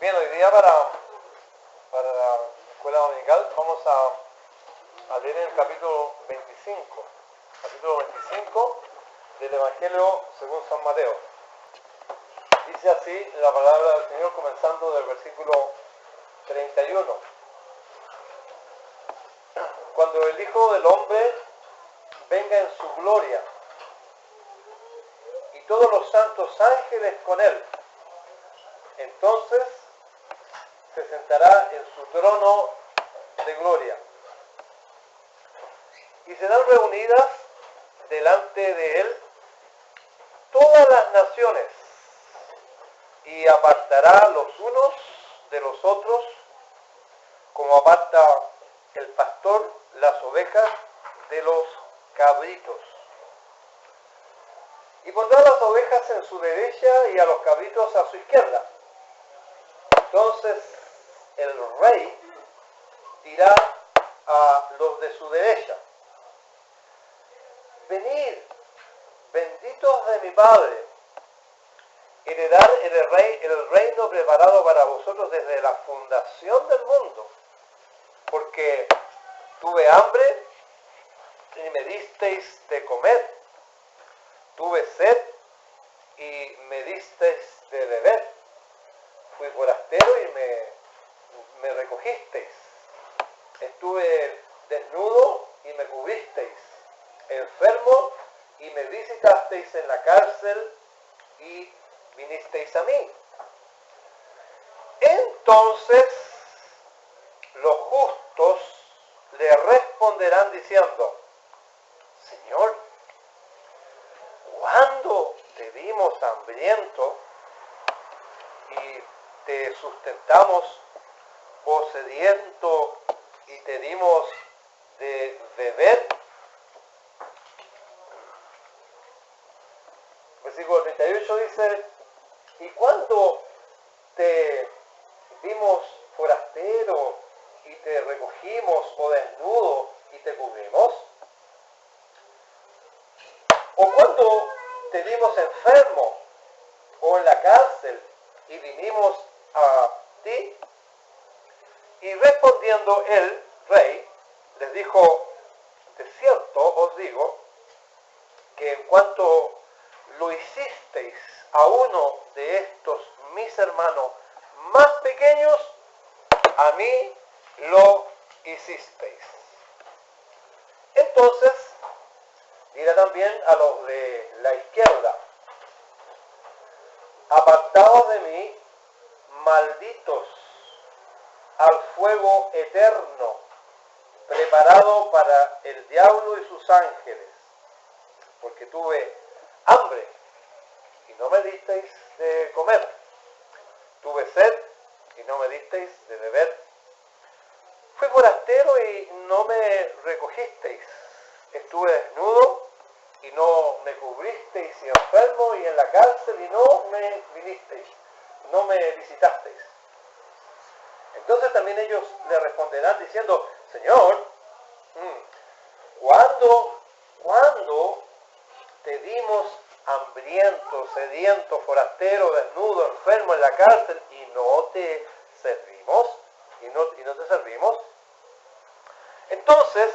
Bien, hoy día para la escuela dominical vamos a leer el capítulo 25 del Evangelio según San Mateo. Dice así la palabra del Señor comenzando del versículo 31. Cuando el Hijo del Hombre venga en su gloria y todos los santos ángeles con él, entonces se sentará en su trono de gloria. Y serán reunidas delante de él todas las naciones, y apartará los unos de los otros, como aparta el pastor las ovejas de los cabritos. Y pondrá las ovejas en su derecha y a los cabritos a su izquierda. Entonces el rey dirá a los de su derecha: venid, benditos de mi Padre, heredar el reino preparado para vosotros desde la fundación del mundo, porque tuve hambre y me disteis de comer, tuve sed y me disteis de beber, fui forastero y me recogisteis, estuve desnudo y me cubristeis, enfermo y me visitasteis en la cárcel y vinisteis a mí. Entonces los justos le responderán diciendo: Señor, ¿cuándo te vimos hambriento y te sustentamos, o sediento y te dimos de beber? Versículo 38 dice: ¿y cuándo te vimos forastero y te recogimos, o desnudo y te cubrimos? ¿O cuándo te vimos enfermo o en la cárcel y vinimos a ti? Y respondiendo el rey les dijo: de cierto os digo que en cuanto lo hicisteis a uno de estos mis hermanos más pequeños, a mí lo hicisteis. Entonces dirá también a los de la izquierda: apartaos de mí, malditos, al fuego eterno, preparado para el diablo y sus ángeles, porque tuve hambre y no me disteis de comer, tuve sed y no me disteis de beber, fui forastero y no me recogisteis, estuve desnudo y no me cubristeis, y enfermo y en la cárcel y no me vinisteis, no me visitasteis. Entonces también ellos le responderán diciendo: Señor, ¿cuándo te vimos hambriento, sediento, forastero, desnudo, enfermo en la cárcel y no te servimos? ¿Y no te servimos? Entonces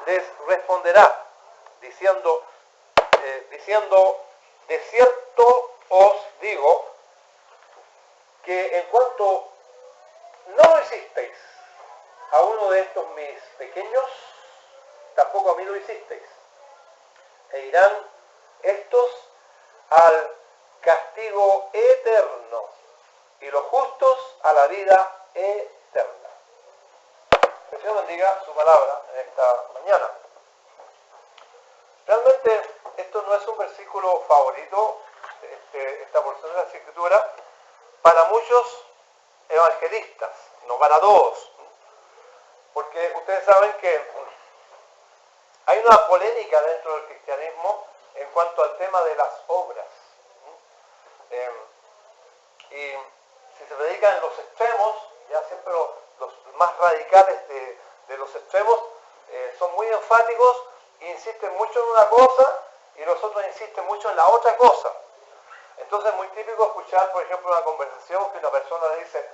les responderá diciendo: de cierto os digo que en cuanto no lo hicisteis a uno de estos mis pequeños, tampoco a mí lo hicisteis. E irán estos al castigo eterno y los justos a la vida eterna. Que el Señor bendiga su palabra en esta mañana. Realmente esto no es un versículo favorito, esta porción de la Escritura, para muchos evangelistas, no para todos, porque ustedes saben que hay una polémica dentro del cristianismo en cuanto al tema de las obras. Y si se predica en los extremos, ya siempre los más radicales de los extremos son muy enfáticos e insisten mucho en una cosa y los otros insisten mucho en la otra cosa. Entonces es muy típico escuchar, por ejemplo, una conversación que una persona dice,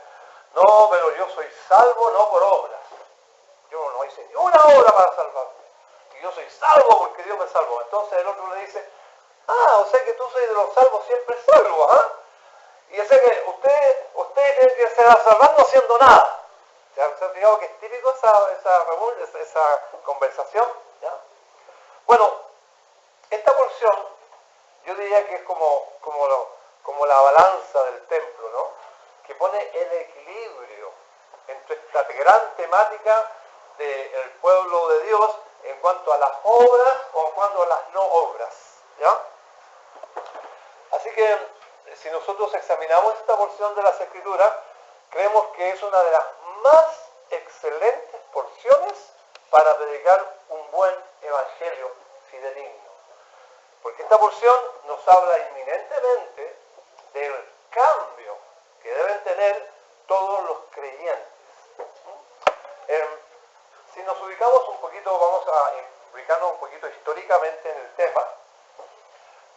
no, pero yo soy salvo no por obras. Yo no hice ni una obra para salvarme. Y yo soy salvo porque Dios me salvó. Entonces el otro le dice, o sea que tú soy de los salvos siempre salvos, ¿ah? Y yo sé que usted tiene que ser salvado no haciendo nada. ¿Se han fijado que es típico esa conversación? ¿Ya? Bueno, esta porción yo diría que es como la balanza del templo, ¿no? Que pone el equilibrio entre esta gran temática del pueblo de Dios en cuanto a las obras o en cuanto a las no obras, ¿ya? Así que si nosotros examinamos esta porción de las Escrituras, creemos que es una de las más excelentes porciones para predicar un buen evangelio fidedigno. Porque esta porción nos habla inminentemente del cambio que deben tener todos los creyentes. Si nos ubicamos un poquito, vamos a ubicarnos un poquito históricamente en el tema,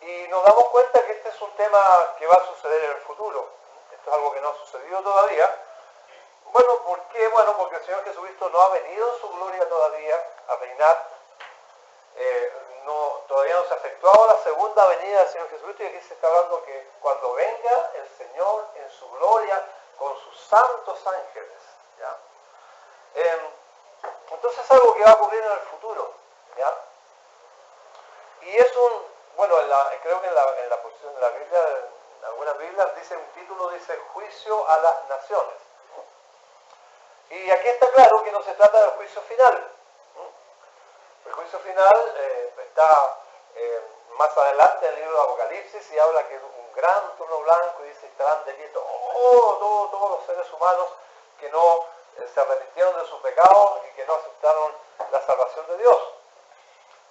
y nos damos cuenta que este es un tema que va a suceder en el futuro. Esto es algo que no ha sucedido todavía. Bueno, ¿por qué? Bueno, porque el Señor Jesucristo no ha venido en su gloria todavía a reinar. Todavía no se ha efectuado la segunda venida del Señor Jesucristo, y aquí se está hablando que cuando venga el Señor en su gloria con sus santos ángeles, ¿ya? Entonces es algo que va a ocurrir en el futuro, ¿ya? Y es creo que en la posición de la Biblia, en algunas Biblias dice un título, dice juicio a las naciones. Y aquí está claro que no se trata del juicio final. El juicio final está más adelante en el libro de Apocalipsis, y habla que es un gran trono blanco, y dice que estarán de pie todos los seres humanos que no se arrepintieron de sus pecados y que no aceptaron la salvación de Dios.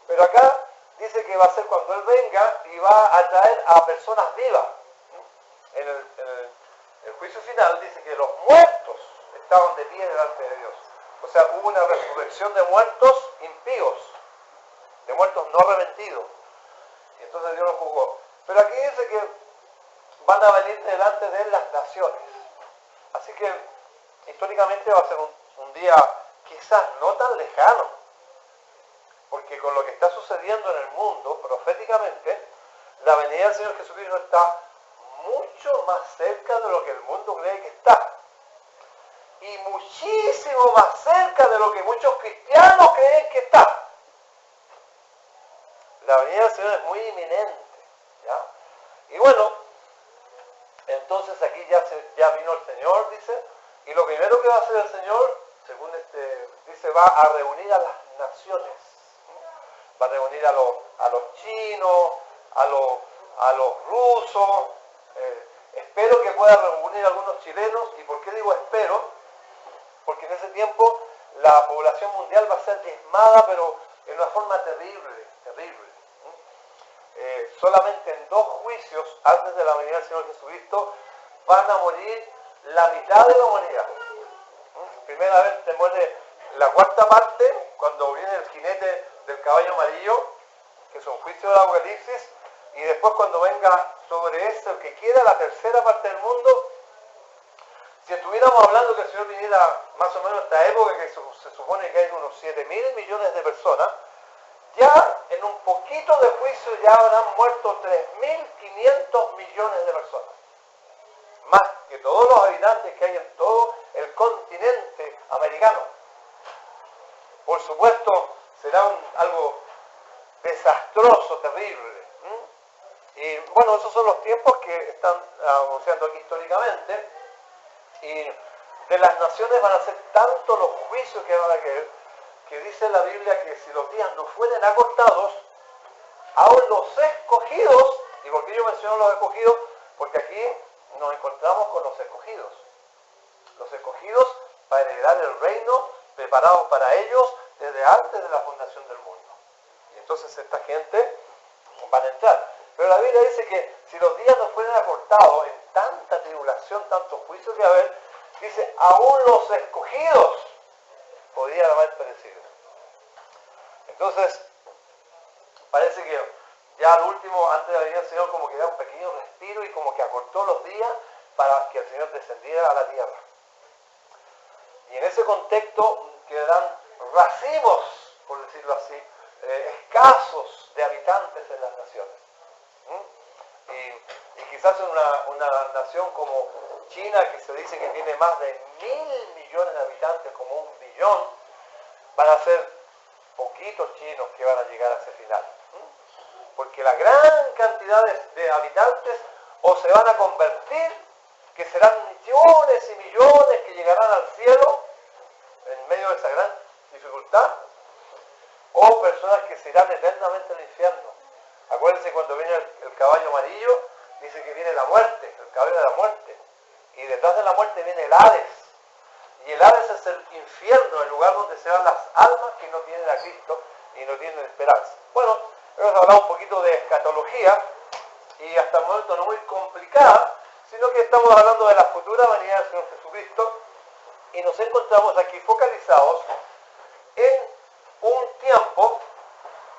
Pero acá dice que va a ser cuando Él venga y va a traer a personas vivas. En el juicio final dice que los muertos estaban de pie delante de Dios. O sea, hubo una resurrección de muertos impíos, de muertos no arrepentidos. Y entonces Dios los juzgó. Pero aquí dice que van a venir delante de Él las naciones. Así que históricamente va a ser un día quizás no tan lejano, porque con lo que está sucediendo en el mundo, proféticamente, la venida del Señor Jesucristo está mucho más cerca de lo que el mundo cree que está. Y muchísimo más cerca de lo que muchos cristianos creen que está. La venida del Señor es muy inminente, ¿ya? Y bueno, entonces aquí ya vino el Señor, dice, y lo primero que va a hacer el Señor, según dice, va a reunir a las naciones. Va a reunir a los chinos, a los rusos. Espero que pueda reunir a algunos chilenos. ¿Y por qué digo espero? Porque en ese tiempo la población mundial va a ser diezmada, pero en una forma terrible, terrible. Solamente en 2 juicios antes de la venida del Señor Jesucristo van a morir la mitad de la humanidad. Primera vez se muere la 4ª parte, cuando viene el jinete del caballo amarillo, que es un juicio del Apocalipsis, y después cuando venga sobre eso el que quiera la 3ª parte del mundo. Si estuviéramos hablando que el Señor viniera más o menos a esta época, que se supone que hay unos 7.000 millones de personas, ya en un poquito de juicio ya habrán muerto 3.500 millones de personas. Más que todos los habitantes que hay en todo el continente americano. Por supuesto, será algo desastroso, terrible. Y bueno, esos son los tiempos que están anunciando aquí históricamente. Y de las naciones van a ser tantos los juicios que van a caer, que dice la Biblia que si los días no fueren acortados, aún los escogidos, ¿y por qué yo menciono los escogidos? Porque aquí nos encontramos con los escogidos. Los escogidos para heredar el reino preparado para ellos desde antes de la fundación del mundo. Y entonces esta gente van a entrar. Pero la Biblia dice que si los días no fueran acortados en tanta tribulación, tantos juicios que va a haber, dice, aún los escogidos podrían haber perecido. Entonces, parece que Ya al último, antes de la venida del Señor, como que da un pequeño respiro y como que acortó los días para que el Señor descendiera a la tierra. Y en ese contexto quedarán racimos, por decirlo así, escasos de habitantes en las naciones. Y quizás en una nación como China, que se dice que tiene más de 1.000 millones de habitantes, como 1 billón, van a ser poquitos chinos que van a llegar a ese final. Porque la gran cantidad de habitantes o se van a convertir, que serán millones y millones que llegarán al cielo en medio de esa gran dificultad, o personas que se irán eternamente al infierno. Acuérdense cuando viene el caballo amarillo, dice que viene la muerte, el caballo de la muerte. Y detrás de la muerte viene el Hades. Y el Hades es el infierno, el lugar donde se van las almas que no tienen a Cristo y no tienen esperanza. Bueno, hemos hablado un poquito de escatología y hasta el momento no muy complicada, sino que estamos hablando de la futura venida del Señor Jesucristo y nos encontramos aquí focalizados en un tiempo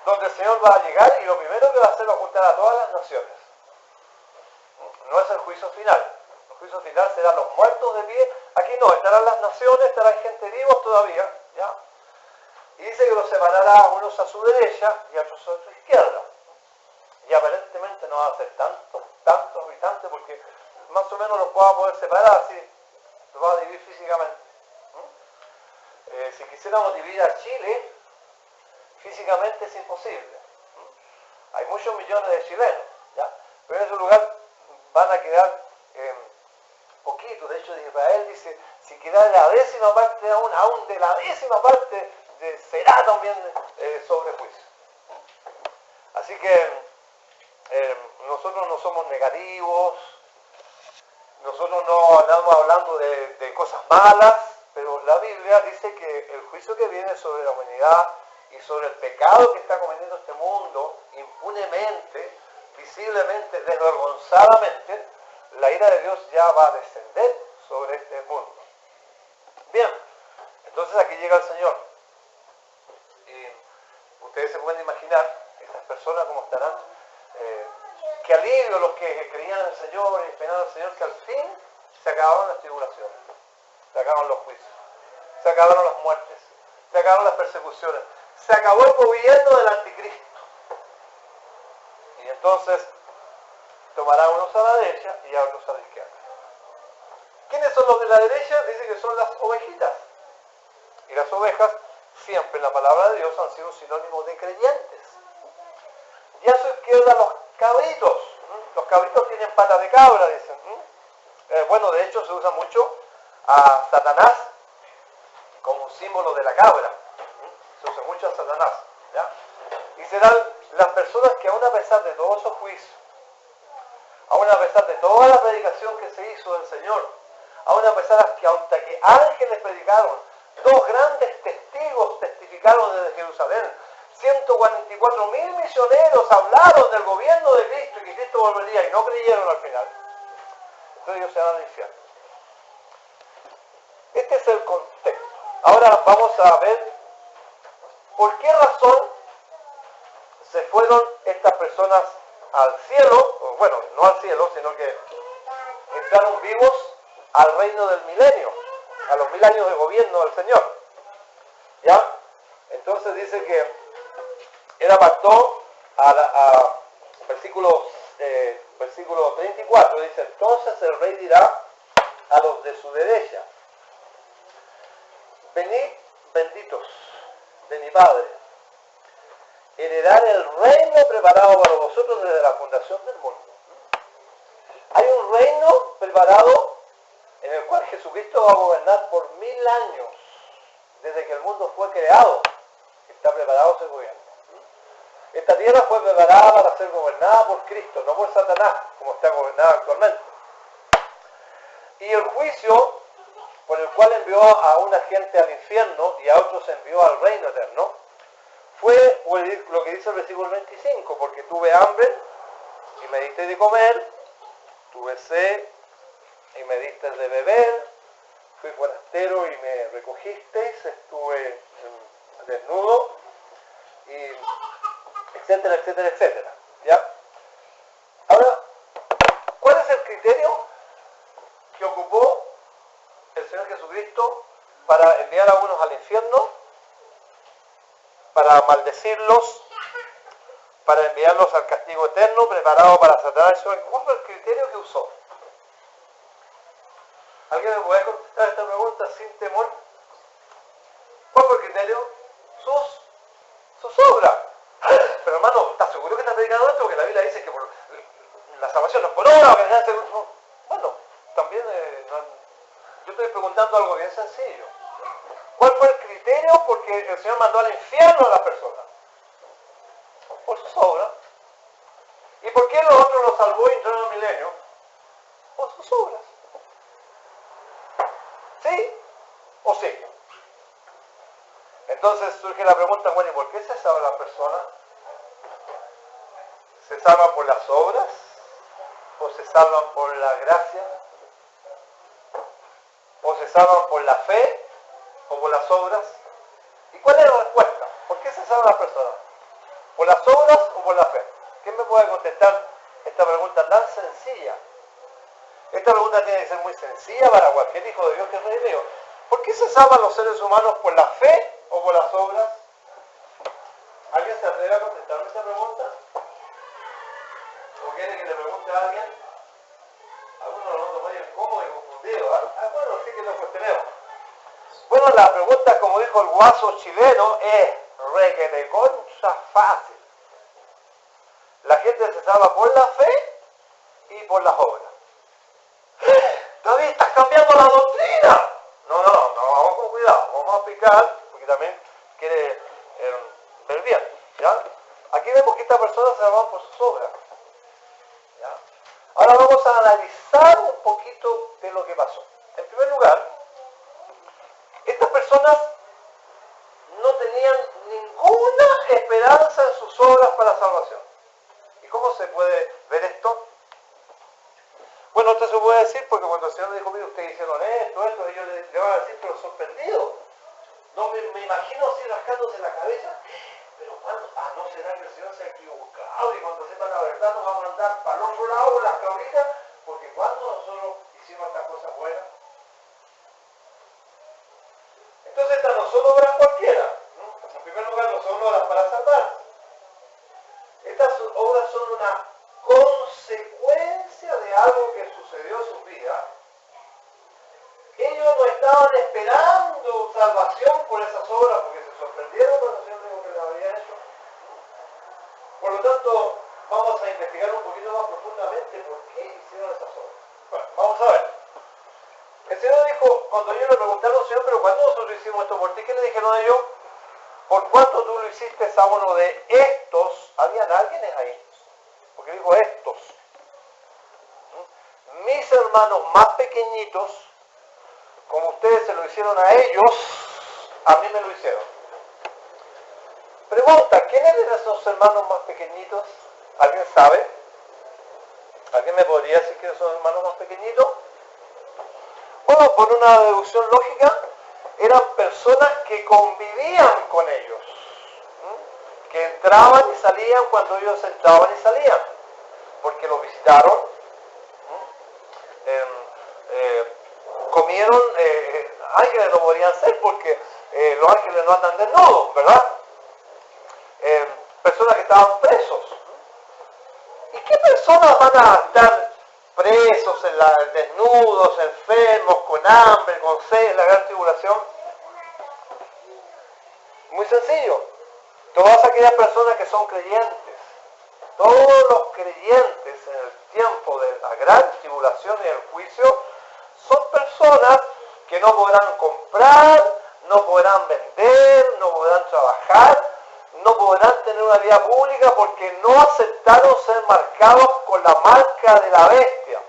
donde el Señor va a llegar y lo primero que va a hacer va a juntar a todas las naciones. No es el juicio final. El juicio final serán los muertos de pie. Aquí no, estarán las naciones, estarán gente vivos todavía, ¿ya? Y dice que los separará unos a su derecha y otros a su izquierda. Y aparentemente no va a ser tantos habitantes porque más o menos los va a poder separar, así los va a dividir físicamente. Si quisiéramos dividir a Chile, físicamente es imposible. Hay muchos millones de chilenos, ¿ya? Pero en ese lugar van a quedar poquitos. De hecho, de Israel dice, si queda la décima parte aún de la décima parte, será también sobre juicio. Así que nosotros no somos negativos, nosotros no andamos hablando de cosas malas, pero la Biblia dice que el juicio que viene sobre la humanidad y sobre el pecado que está cometiendo este mundo impunemente, visiblemente, desvergonzadamente, la ira de Dios ya va a descender sobre este mundo. Bien, entonces aquí llega el Señor. Y ustedes se pueden imaginar, estas personas como estarán, qué alivio los que creían en el Señor y esperaban al Señor, que al fin se acabaron las tribulaciones, se acabaron los juicios, se acabaron las muertes, se acabaron las persecuciones, se acabó el gobierno del anticristo. Y entonces tomará unos a la derecha y a otros a la izquierda. ¿Quiénes son los de la derecha? Dice que son las ovejitas. Y las ovejas siempre en la palabra de Dios han sido un sinónimo de creyentes. Y a su izquierda los cabritos. Los cabritos tienen patas de cabra, dicen. Bueno, de hecho se usa mucho a Satanás como un símbolo de la cabra. Se usa mucho a Satanás, ¿ya? Y serán las personas que aún a pesar de todos esos juicios, aún a pesar de toda la predicación que se hizo del Señor, aún a pesar de que hasta que ángeles predicaron, 2 grandes testigos testificaron desde Jerusalén, 144.000 misioneros hablaron del gobierno de Cristo y que Cristo volvería y no creyeron al final. Entonces ellos se van al infierno. Este es el contexto. Ahora vamos a ver por qué razón se fueron estas personas al cielo, o bueno, no al cielo, sino que entraron vivos al reino del milenio, a los 1000 años de gobierno del Señor. ¿Ya? Entonces dice que él apartó versículo 34, dice, entonces el rey dirá a los de su derecha, venid benditos de mi Padre, heredar el reino preparado para vosotros desde la fundación del mundo. Hay un reino preparado en el cual Jesucristo va a gobernar por 1000 años, desde que el mundo fue creado. Está preparado ese gobierno. Esta tierra fue preparada para ser gobernada por Cristo, no por Satanás, como está gobernada actualmente. Y el juicio por el cual envió a una gente al infierno y a otros envió al reino eterno, fue lo que dice el versículo 25, porque tuve hambre y me diste de comer, tuve sed y me diste de beber, fui forastero y me recogisteis, estuve desnudo, y etcétera, etcétera, etcétera. ¿Ya? Ahora, ¿cuál es el criterio que ocupó el Señor Jesucristo para enviar a unos al infierno, para maldecirlos, para enviarlos al castigo eterno, preparado para Satanás? ¿Cuál fue el criterio que usó? ¿Alguien me puede contestar esta pregunta sin temor? ¿Cuál fue el criterio? Sus obras. Pero hermano, ¿estás seguro que estás predicando esto? Porque la Biblia dice que la salvación no es por obra. Bueno, también yo estoy preguntando algo bien sencillo. ¿Cuál fue el criterio porque el Señor mandó al infierno a las personas? Por sus obras. ¿Y por qué los otros los salvó y entraron al milenio? Por sus obras. ¿Sí o sí? Entonces surge la pregunta, bueno, ¿y por qué se salva la persona? ¿Se salvan por las obras? ¿O se salvan por la gracia? ¿O se salvan por la fe? ¿O por las obras? ¿Y cuál es la respuesta? ¿Por qué se salva la persona? ¿Por las obras o por la fe? ¿Quién me puede contestar esta pregunta tan sencilla? Esta pregunta tiene que ser muy sencilla para cualquier hijo de Dios que es rey mío. ¿Por qué se salvan los seres humanos por la fe o por las obras? ¿Alguien se atreve a contestarme esta pregunta? ¿O quiere que le pregunte a alguien? Algunos lo notan muy incómodo y confundido. Bueno, sí que lo cuestionemos. Bueno, la pregunta, como dijo el guaso chileno, es requete concha fácil. La gente se salva por la fe y por las obras. David, estás cambiando la doctrina. No, vamos con cuidado, vamos a explicar, porque también quiere ver bien, ¿ya? Aquí vemos que esta persona se salva por sus obras, ¿ya? Ahora vamos a analizar un poquito de lo que pasó. En primer lugar, estas personas no tenían ninguna esperanza en sus obras para la salvación. ¿Y cómo se puede ver esto? Bueno, esto se puede decir porque cuando el Señor le dijo, mire, ustedes hicieron esto, ellos le van a decir, pero sorprendidos. No me imagino así rascándose la cabeza, pero ¿cuándo? ¿No será que el Señor se ha equivocado y cuando sepa la verdad nos va a mandar para el otro lado con las cabritas? Porque cuando nosotros hicimos estas cosas buenas. Entonces estas no son obras cualquiera, ¿no? En primer lugar, no son obras para salvar. Estas obras son una consecuencia de algo que sucedió en su vida. Ellos no estaban esperando salvación por esas obras porque se sorprendieron cuando el Señor dijo que lo había hecho. Por lo tanto, vamos a investigar un poquito más profundamente por qué hicieron esas obras. Bueno, vamos a ver. El Señor dijo, cuando ellos le preguntaron, Señor, pero ¿cuándo nosotros hicimos esto por ti? ¿Qué le dijeron a ellos? ¿Por cuánto tú lo hiciste a uno de estos? ¿Habían alguienes ahí? Porque dijo estos. Mis hermanos más pequeñitos, como ustedes se lo hicieron a ellos, a mí me lo hicieron. Pregunta, ¿quiénes eran esos hermanos más pequeñitos? ¿Alguien sabe? ¿Alguien me podría decir quiénes son los hermanos más pequeñitos? Bueno, por una deducción lógica, eran personas que convivían con ellos, que entraban y salían cuando ellos entraban y salían, porque los visitaron, comieron, ángeles no podrían ser porque los ángeles no andan desnudos, ¿verdad? Personas que estaban presos. ¿Y qué personas van a estar presos, desnudos, enfermos, con hambre, con sed, en la gran tribulación? Muy sencillo. Todas aquellas personas que son creyentes, todos los creyentes en el tiempo de la gran tribulación y el juicio, son personas que no podrán comprar, no podrán vender, no podrán trabajar, no podrán tener una vida pública porque no aceptaron ser marcados con la marca de la bestia,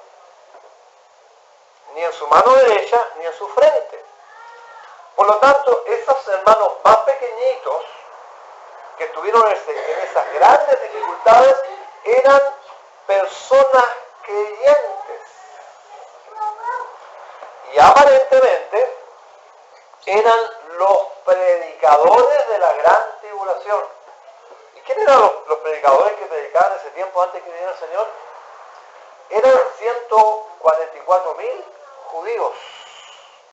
ni en su mano derecha ni en su frente. Por lo tanto, esos hermanos más pequeñitos que estuvieron en esas grandes dificultades eran personas creyentes y aparentemente eran los predicadores de la gran tribulación. ¿Y ¿Quién eran los predicadores que predicaban en ese tiempo antes que viniera el Señor? Eran 144.000 judíos.